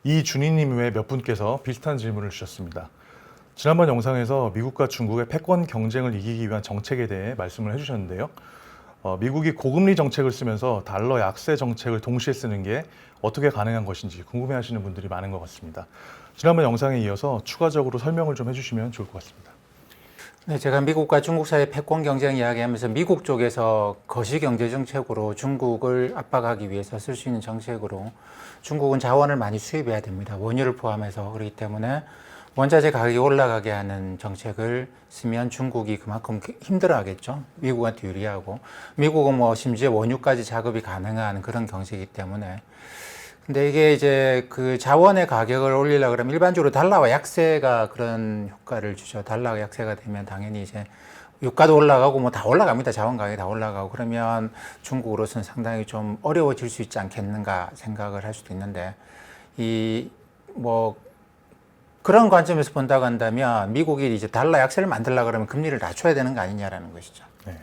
이준희님 외 몇 분께서 비슷한 질문을 주셨습니다. 지난번 영상에서 미국과 중국의 패권 경쟁을 이기기 위한 정책에 대해 말씀을 해주셨는데요. 미국이 고금리 정책을 쓰면서 달러 약세 정책을 동시에 쓰는 게 어떻게 가능한 것인지 궁금해하시는 분들이 많은 것 같습니다. 지난번 영상에 이어서 추가적으로 설명을 좀 해주시면 좋을 것 같습니다. 네, 제가 미국과 중국 사이의 패권 경쟁 이야기하면서 미국 쪽에서 거시 경제 정책으로 중국을 압박하기 위해서 쓸 수 있는 정책으로 중국은 자원을 많이 수입해야 됩니다. 원유를 포함해서. 그렇기 때문에 원자재 가격이 올라가게 하는 정책을 쓰면 중국이 그만큼 힘들어 하겠죠. 미국한테 유리하고. 미국은 뭐 심지어 원유까지 작업이 가능한 그런 경제이기 때문에. 근데 이게 이제 그 자원의 가격을 올리려고 그러면 일반적으로 달러와 약세가 그런 효과를 주죠. 달러가 약세가 되면 당연히 이제 유가도 올라가고 뭐 다 올라갑니다. 자원 가격이 다 올라가고 그러면 중국으로서는 상당히 좀 어려워질 수 있지 않겠는가 생각을 할 수도 있는데 이 뭐 그런 관점에서 본다고 한다면 미국이 이제 달러 약세를 만들려고 그러면 금리를 낮춰야 되는 거 아니냐라는 것이죠. 네.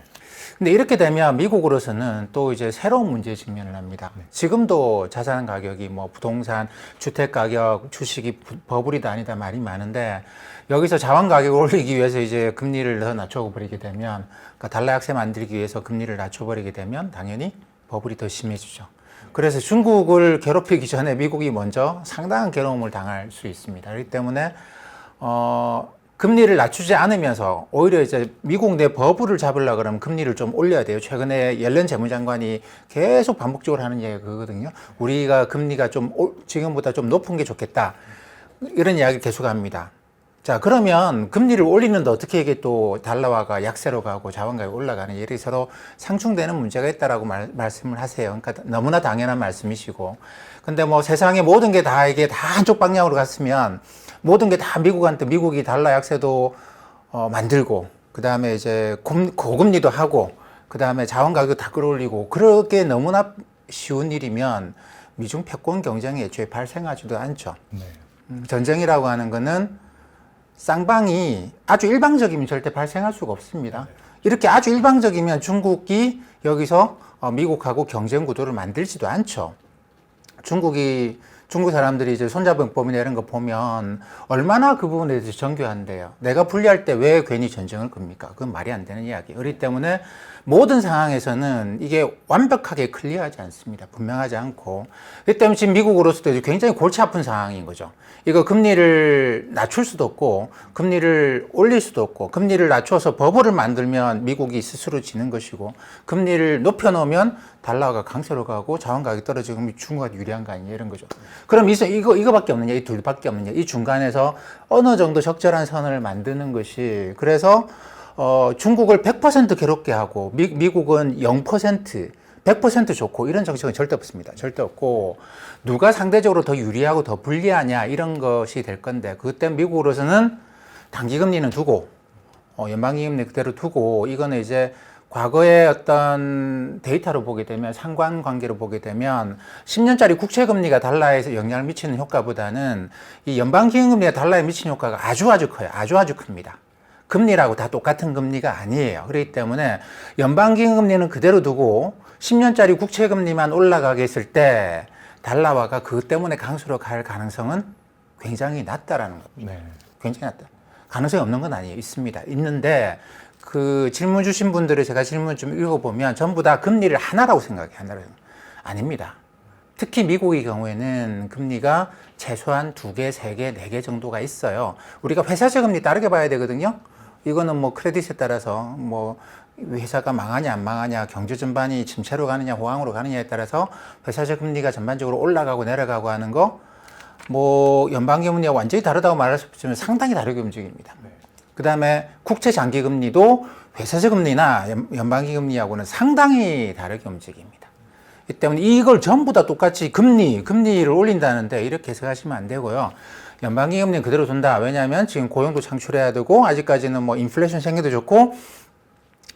근데 이렇게 되면 미국으로서는 또 이제 새로운 문제에 직면을 합니다. 지금도 자산 가격이 뭐 부동산, 주택 가격, 주식이 버블이다 아니다 말이 많은데 여기서 자원 가격을 올리기 위해서 이제 금리를 더 낮춰버리게 되면 그러니까 달러 약세 만들기 위해서 금리를 낮춰버리게 되면 당연히 버블이 더 심해지죠. 그래서 중국을 괴롭히기 전에 미국이 먼저 상당한 괴로움을 당할 수 있습니다. 그렇기 때문에 금리를 낮추지 않으면서 오히려 이제 미국 내 버블을 잡으려고 그러면 금리를 좀 올려야 돼요. 최근에 옐런 재무장관이 계속 반복적으로 하는 얘기가 그거거든요. 우리가 금리가 좀 지금보다 좀 높은 게 좋겠다. 이런 이야기를 계속 합니다. 자, 그러면 금리를 올리는데 어떻게 이게 또 달러화가 약세로 가고 자원가격이 올라가는 일이 서로 상충되는 문제가 있다라고 말씀을 하세요. 그러니까 너무나 당연한 말씀이시고. 근데 뭐 세상의 모든 게 다 이게 다 한쪽 방향으로 갔으면 모든 게 다 미국한테 미국이 달러 약세도 만들고 그다음에 이제 고금리도 하고 그다음에 자원 가격 다 끌어올리고 그렇게 너무나 쉬운 일이면 미중 패권 경쟁이 애초에 발생하지도 않죠. 네. 전쟁이라고 하는 거는 쌍방이 아주 일방적이면 절대 발생할 수가 없습니다. 이렇게 아주 일방적이면 중국이 여기서 미국하고 경쟁 구도를 만들지도 않죠. 중국 사람들이 이제 손자병법이나 이런 거 보면 얼마나 그 부분에 대해서 정교한데요. 내가 불리할 때 왜 괜히 전쟁을 겁니까? 그건 말이 안 되는 이야기. 그렇기 때문에 모든 상황에서는 이게 완벽하게 클리어하지 않습니다. 분명하지 않고. 그렇기 때문에 지금 미국으로서도 굉장히 골치 아픈 상황인 거죠. 이거 금리를 낮출 수도 없고, 금리를 올릴 수도 없고, 금리를 낮춰서 버블을 만들면 미국이 스스로 지는 것이고, 금리를 높여놓으면 달러가 강세로 가고 자원 가격이 떨어지고 중국이 유리한 거 아니냐 이런 거죠. 그럼 이거밖에 없느냐? 이 둘밖에 없느냐? 이 중간에서 어느 정도 적절한 선을 만드는 것이 그래서 중국을 100% 괴롭게 하고 미국은 0%, 100% 좋고 이런 정책은 절대 없습니다. 절대 없고 누가 상대적으로 더 유리하고 더 불리하냐 이런 것이 될 건데 그것 때문에 미국으로서는 단기금리는 두고 연방기금리 그대로 두고 이거는 이제 과거의 어떤 데이터로 보게 되면 상관관계로 보게 되면 10년짜리 국채금리가 달러에서 영향을 미치는 효과보다는 이 연방기금리가 달러에 미치는 효과가 아주 커요. 아주 큽니다. 금리라고 다 똑같은 금리가 아니에요. 그렇기 때문에 연방기금리는 그대로 두고 10년짜리 국채금리만 올라가게 했을 때 달러화가 그것 때문에 강수로 갈 가능성은 굉장히 낮다라는 겁니다. 네. 굉장히 낮다. 가능성이 없는 건 아니에요. 있습니다. 있는데 그 질문 주신 분들의 제가 질문 좀 읽어보면 전부 다 금리를 하나라고 생각해요. 하나라고. 아닙니다. 특히 미국의 경우에는 금리가 최소한 2개, 3개, 4개 정도가 있어요. 우리가 회사채 금리 다르게 봐야 되거든요. 이거는 뭐 크레딧에 따라서 뭐 회사가 망하냐 안 망하냐 경제 전반이 침체로 가느냐 호황으로 가느냐에 따라서 회사채 금리가 전반적으로 올라가고 내려가고 하는 거 뭐 연방기금리와 완전히 다르다고 말할 수 없지만 상당히 다르게 움직입니다. 네. 그 다음에 국채 장기금리도 회사채 금리나 연방기금리하고는 상당히 다르게 움직입니다. 이 때문에 이걸 전부 다 똑같이 금리를 올린다는데 이렇게 해석하시면 안 되고요. 연방기금리는 그대로 둔다. 왜냐하면 지금 고용도 창출해야 되고 아직까지는 뭐 인플레이션 생겨도 좋고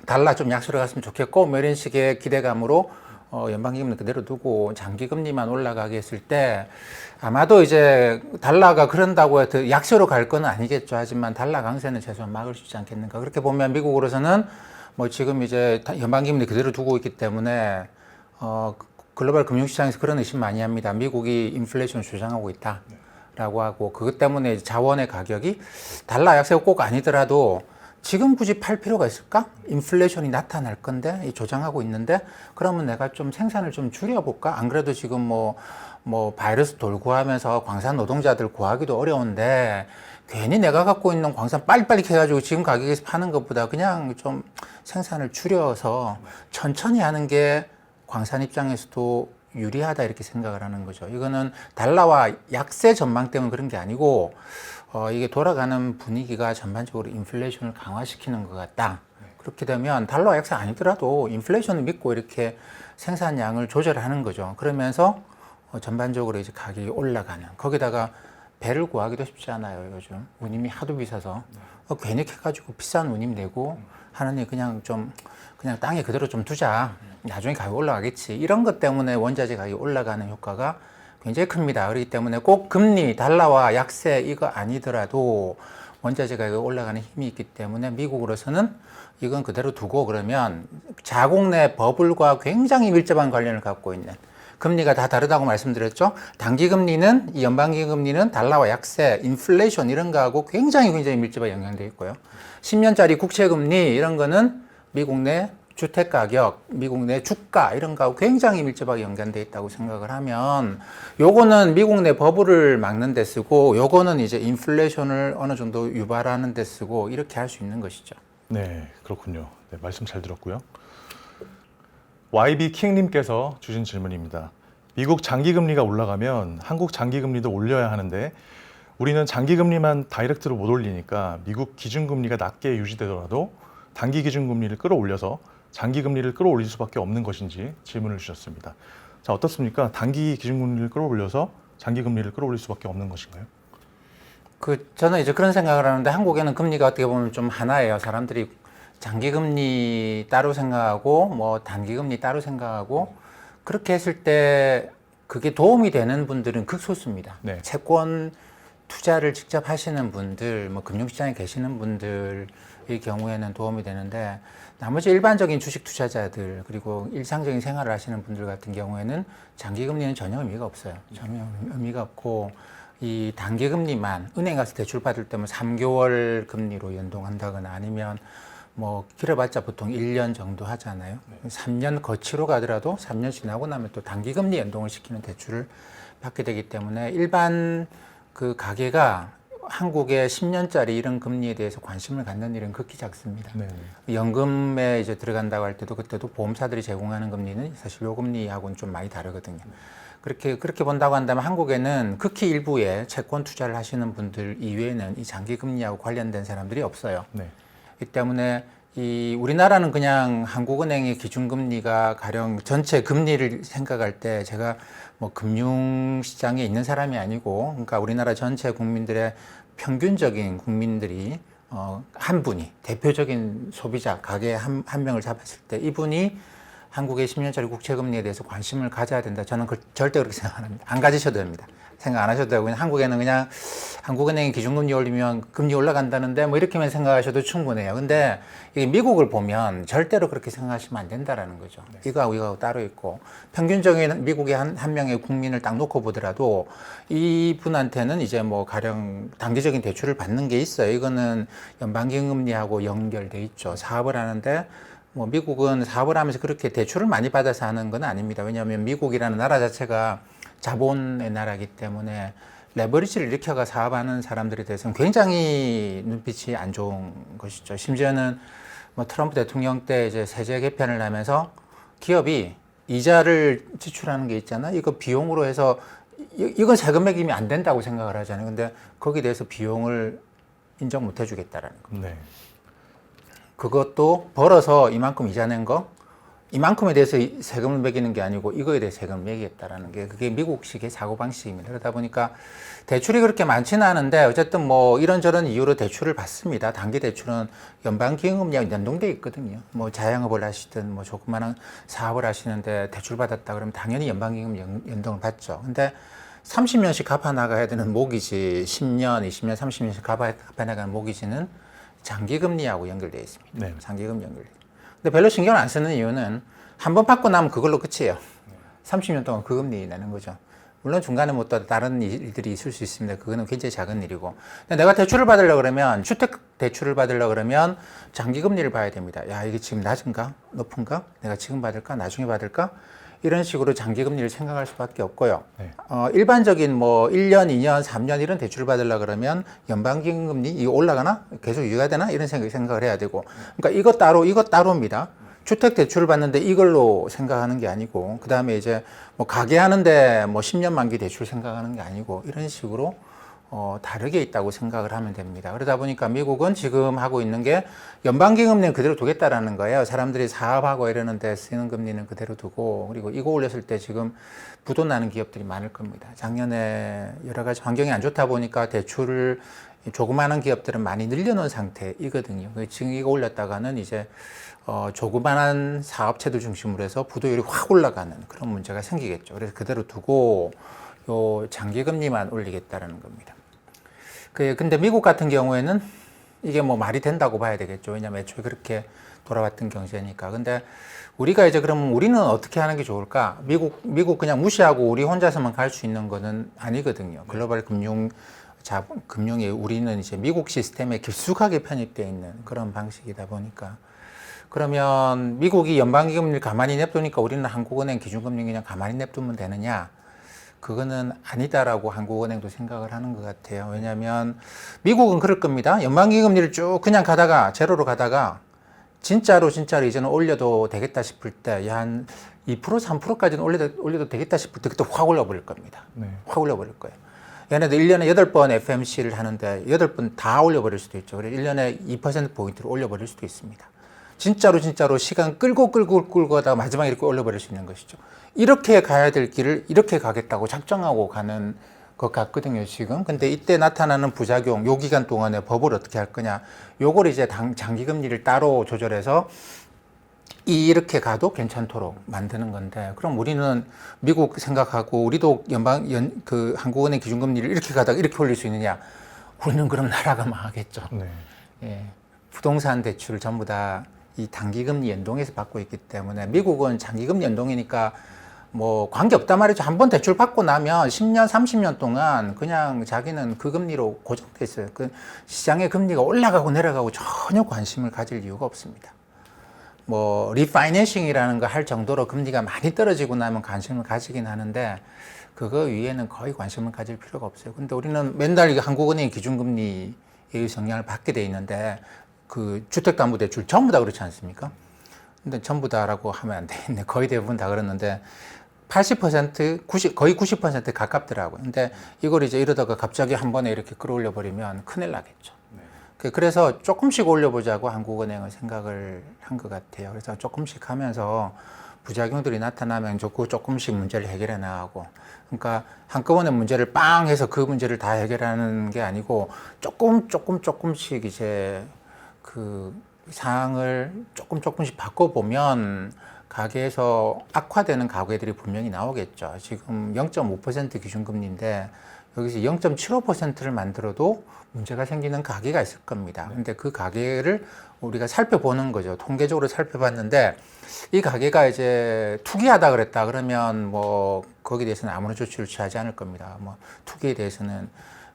달러 좀 약세로 갔으면 좋겠고 뭐 이런 식의 기대감으로 연방기금리 그대로 두고 장기금리만 올라가게 했을 때 아마도 이제 달러가 그런다고 해서 약세로 갈 건 아니겠죠. 하지만 달러 강세는 최소한 막을 수 있지 않겠는가. 그렇게 보면 미국으로서는 뭐 지금 이제 연방기금리 그대로 두고 있기 때문에 글로벌 금융시장에서 그런 의심 많이 합니다. 미국이 인플레이션을 조장하고 있다라고 하고 그것 때문에 자원의 가격이 달러 약세가 꼭 아니더라도 지금 굳이 팔 필요가 있을까? 인플레이션이 나타날 건데 조장하고 있는데 그러면 내가 좀 생산을 좀 줄여볼까? 안 그래도 지금 뭐 바이러스 돌고 하면서 광산 노동자들 구하기도 어려운데 괜히 내가 갖고 있는 광산 빨리빨리 캐가지고 지금 가격에서 파는 것보다 그냥 좀 생산을 줄여서 천천히 하는 게 광산 입장에서도 유리하다 이렇게 생각을 하는 거죠. 이거는 달러와 약세 전망 때문에 그런 게 아니고 이게 돌아가는 분위기가 전반적으로 인플레이션을 강화시키는 것 같다. 그렇게 되면 달러 약세 아니더라도 인플레이션을 믿고 이렇게 생산량을 조절하는 거죠. 그러면서 전반적으로 이제 가격이 올라가는. 거기다가 배를 구하기도 쉽지 않아요. 요즘 운임이 하도 비싸서 괜히 캐가지고 비싼 운임 내고 하느니 그냥 땅에 그대로 좀 두자. 나중에 가격이 올라가겠지. 이런 것 때문에 원자재 가격이 올라가는 효과가 굉장히 큽니다. 그렇기 때문에 꼭 금리, 달러와 약세 이거 아니더라도 원자재 가격이 올라가는 힘이 있기 때문에 미국으로서는 이건 그대로 두고 그러면 자국 내 버블과 굉장히 밀접한 관련을 갖고 있는 금리가 다 다르다고 말씀드렸죠. 단기 금리는 이 연방기 금리는 달러와 약세, 인플레이션 이런 거하고 굉장히 밀접하게 연관되어 있고요. 10년짜리 국채 금리 이런 거는 미국 내 주택 가격, 미국 내 주가 이런 거하고 굉장히 밀접하게 연관되어 있다고 생각을 하면 요거는 미국 내 버블을 막는 데 쓰고 요거는 이제 인플레이션을 어느 정도 유발하는 데 쓰고 이렇게 할 수 있는 것이죠. 네, 그렇군요. 네, 말씀 잘 들었고요. YB 킹님께서 주신 질문입니다. 미국 장기금리가 올라가면 한국 장기금리도 올려야 하는데 우리는 장기금리만 다이렉트로 못 올리니까 미국 기준금리가 낮게 유지되더라도 단기 기준금리를 끌어올려서 장기금리를 끌어올릴 수밖에 없는 것인지 질문을 주셨습니다. 자, 어떻습니까? 단기 기준금리를 끌어올려서 장기금리를 끌어올릴 수밖에 없는 것인가요? 저는 이제 그런 생각을 하는데 한국에는 금리가 어떻게 보면 좀 하나예요. 사람들이 장기금리 따로 생각하고 뭐 단기금리 따로 생각하고 그렇게 했을 때 그게 도움이 되는 분들은 극소수입니다. 네. 채권 투자를 직접 하시는 분들, 뭐 금융시장에 계시는 분들의 경우에는 도움이 되는데 나머지 일반적인 주식 투자자들 그리고 일상적인 생활을 하시는 분들 같은 경우에는 장기금리는 전혀 의미가 없어요. 전혀 의미가 없고 이 단기금리만 은행 가서 대출 받을 때면 3개월 금리로 연동한다거나 아니면 뭐 길어봤자 보통 1년 정도 하잖아요. 3년 거치로 가더라도 3년 지나고 나면 또 단기금리 연동을 시키는 대출을 받게 되기 때문에 일반 그 가계가 한국의 10년짜리 이런 금리에 대해서 관심을 갖는 일은 극히 작습니다. 네. 연금에 이제 들어간다고 할 때도 그때도 보험사들이 제공하는 금리는 사실 요 금리하고는 좀 많이 다르거든요. 그렇게 본다고 한다면 한국에는 극히 일부의 채권 투자를 하시는 분들 이외에는 이 장기 금리하고 관련된 사람들이 없어요. 네. 이 때문에 이 우리나라는 그냥 한국은행의 기준금리가 가령 전체 금리를 생각할 때 제가 뭐 금융시장에 있는 사람이 아니고 그러니까 우리나라 전체 국민들의 평균적인 국민들이 한 분이 대표적인 소비자 가게 한 명을 잡았을 때 이분이 한국의 10년짜리 국채금리에 대해서 관심을 가져야 된다. 저는 절대 그렇게 생각 안 합니다. 안 가지셔도 됩니다. 생각 안 하셔도 되고 그냥 한국에는 그냥 한국은행이 기준금리 올리면 금리 올라간다는데 뭐 이렇게만 생각하셔도 충분해요. 근데 이게 미국을 보면 절대로 그렇게 생각하시면 안 된다라는 거죠. 이거하고 따로 있고 평균적인 미국의 한 명의 국민을 딱 놓고 보더라도 이분한테는 이제 뭐 가령 단기적인 대출을 받는 게 있어요. 이거는 연방기금리하고 연결돼 있죠. 사업을 하는데 뭐 미국은 사업을 하면서 그렇게 대출을 많이 받아서 하는 건 아닙니다. 왜냐하면 미국이라는 나라 자체가 자본의 나라이기 때문에 레버리지를 일으켜가 사업하는 사람들에 대해서는 굉장히 눈빛이 안 좋은 것이죠. 심지어는 뭐 트럼프 대통령 때 이제 세제 개편을 하면서 기업이 이자를 지출하는 게 있잖아요. 이거 비용으로 해서 이건 세금 매김이 안 된다고 생각을 하잖아요. 근데 거기에 대해서 비용을 인정 못 해주겠다라는 거. 네. 그것도 벌어서 이만큼 이자 낸 거, 이만큼에 대해서 세금을 매기는 게 아니고 이거에 대해 세금을 매기겠다라는 게 그게 미국식의 사고방식입니다. 그러다 보니까 대출이 그렇게 많지는 않은데 어쨌든 뭐 이런저런 이유로 대출을 받습니다. 단기 대출은 연방기금리와 연동돼 있거든요. 뭐 자영업을 하시든 뭐 조그마한 사업을 하시는데 대출 받았다 그러면 당연히 연방기금 연동을 받죠. 근데 30년씩 갚아나가야 되는 모기지, 10년, 20년, 30년씩 갚아나가는 모기지는 장기금리하고 연결되어 있습니다. 네. 장기금 연결돼. 근데 별로 신경을 안 쓰는 이유는 한 번 받고 나면 그걸로 끝이에요. 30년 동안 그 금리 내는 거죠. 물론 중간에 뭐 또 다른 일들이 있을 수 있습니다. 그거는 굉장히 작은 일이고. 근데 내가 대출을 받으려고 그러면, 주택 대출을 받으려고 그러면 장기 금리를 봐야 됩니다. 야, 이게 지금 낮은가? 높은가? 내가 지금 받을까? 나중에 받을까? 이런 식으로 장기 금리를 생각할 수밖에 없고요. 네. 일반적인 뭐 1년, 2년, 3년 이런 대출을 받으려고 그러면 연방기금리 이거 올라가나? 계속 유지가 되나? 이런 생각을 해야 되고. 그러니까 이거 따로입니다. 주택 대출을 받는데 이걸로 생각하는 게 아니고, 그 다음에 이제 뭐 가게 하는데 뭐 10년 만기 대출 생각하는 게 아니고, 이런 식으로 다르게 있다고 생각을 하면 됩니다. 그러다 보니까 미국은 지금 하고 있는 게 연방기 금리는 그대로 두겠다라는 거예요. 사람들이 사업하고 이러는데 쓰는 금리는 그대로 두고, 그리고 이거 올렸을 때 지금 부도 나는 기업들이 많을 겁니다. 작년에 여러 가지 환경이 안 좋다 보니까 대출을 조그마한 기업들은 많이 늘려놓은 상태이거든요. 지금 이거 올렸다가는 이제 조그만한 사업체들 중심으로 해서 부도율이 확 올라가는 그런 문제가 생기겠죠. 그래서 그대로 두고 요 장기금리만 올리겠다라는 겁니다. 근데 미국 같은 경우에는 이게 뭐 말이 된다고 봐야 되겠죠. 왜냐면 애초에 그렇게 돌아왔던 경제니까. 근데 우리가 이제 그럼 우리는 어떻게 하는 게 좋을까? 미국 그냥 무시하고 우리 혼자서만 갈 수 있는 거는 아니거든요. 글로벌 금융에 우리는 이제 미국 시스템에 깊숙하게 편입되어 있는 그런 방식이다 보니까. 그러면 미국이 연방기금리를 가만히 냅두니까 우리는 한국은행 기준금리 그냥 가만히 냅두면 되느냐? 그거는 아니다라고 한국은행도 생각을 하는 것 같아요. 왜냐하면 미국은 그럴 겁니다. 연방기금리를 쭉 그냥 가다가 제로로 가다가 진짜로 이제는 올려도 되겠다 싶을 때 한 2% 3%까지는 올려도 되겠다 싶을 때 그때 확 올려버릴 겁니다. 네. 확 올려버릴 거예요. 얘네들 1년에 8번 FMC를 하는데 8번 다 올려버릴 수도 있죠. 그래서 1년에 2%포인트를 올려버릴 수도 있습니다. 진짜로 시간 끌고 가다가 마지막에 이렇게 올려버릴 수 있는 것이죠. 이렇게 가야 될 길을 이렇게 가겠다고 작정하고 가는 것 같거든요, 지금. 근데 이때 나타나는 부작용, 요 기간 동안에 법을 어떻게 할 거냐. 요걸 이제 장기금리를 따로 조절해서 이렇게 가도 괜찮도록 만드는 건데, 그럼 우리는 미국 생각하고 우리도 한국은행 기준금리를 이렇게 가다가 이렇게 올릴 수 있느냐. 우리는 그럼 나라가 망하겠죠. 네. 예. 부동산 대출을 전부 다 이 단기금리 연동해서 받고 있기 때문에 미국은 장기금리 연동이니까 뭐 관계없단 말이죠. 한번 대출 받고 나면 10년, 30년 동안 그냥 자기는 그 금리로 고정돼 있어요. 그 시장의 금리가 올라가고 내려가고 전혀 관심을 가질 이유가 없습니다. 뭐 리파이낸싱이라는 거 할 정도로 금리가 많이 떨어지고 나면 관심을 가지긴 하는데 그거 위에는 거의 관심을 가질 필요가 없어요. 근데 우리는 맨날 한국은행 기준금리에 의해서 영향을 받게 돼 있는데 그 주택담보대출 전부 다 그렇지 않습니까? 근데 전부 다라고 하면 안 되겠네. 거의 대부분 다 그랬는데 80%, 거의 90% 가깝더라고요. 근데 이걸 이제 이러다가 갑자기 한 번에 이렇게 끌어올려 버리면 큰일 나겠죠. 그래서 조금씩 올려보자고 한국은행은 생각을 한 것 같아요. 그래서 조금씩 하면서 부작용들이 나타나면 조금씩 문제를 해결해 나가고, 그러니까 한꺼번에 문제를 빵 해서 그 문제를 다 해결하는 게 아니고 조금씩 이제 그 상황을 조금씩 바꿔보면 가계에서 악화되는 가계들이 분명히 나오겠죠. 지금 0.5% 기준금리인데 여기서 0.75%를 만들어도 문제가 생기는 가계가 있을 겁니다. 근데 그 가계를 우리가 살펴보는 거죠. 통계적으로 살펴봤는데 이 가계가 이제 투기하다 그랬다 그러면 뭐 거기에 대해서는 아무런 조치를 취하지 않을 겁니다. 뭐 투기에 대해서는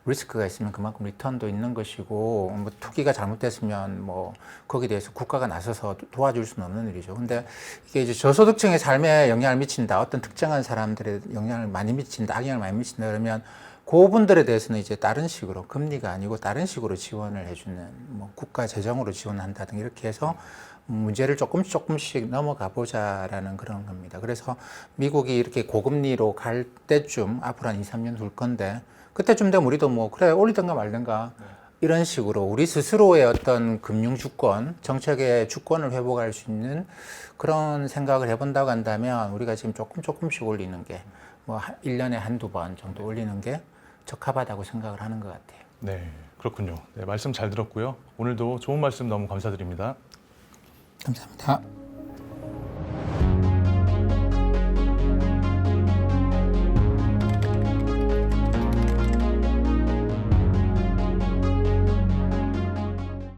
리스크가 있으면 그만큼 리턴도 있는 것이고, 뭐 투기가 잘못됐으면 뭐 거기에 대해서 국가가 나서서 도와줄 수는 없는 일이죠. 근데 이게 이제 저소득층의 삶에 영향을 미친다, 어떤 특정한 사람들의 영향을 많이 미친다, 악영향을 많이 미친다 그러면 그분들에 대해서는 이제 다른 식으로, 금리가 아니고 다른 식으로 지원을 해주는, 뭐 국가 재정으로 지원한다든 이렇게 해서 문제를 조금씩 넘어가 보자라는 그런 겁니다. 그래서 미국이 이렇게 고금리로 갈 때쯤 앞으로 한 2, 3년 둘 건데, 그때쯤 되면 우리도 뭐 그래 올리든가 말든가 이런 식으로 우리 스스로의 어떤 금융 주권, 정책의 주권을 회복할 수 있는 그런 생각을 해본다고 한다면 우리가 지금 조금씩 올리는 게 뭐 1년에 한두 번 정도 올리는 게 적합하다고 생각을 하는 것 같아요. 네, 그렇군요. 네, 말씀 잘 들었고요. 오늘도 좋은 말씀 너무 감사드립니다. 감사합니다.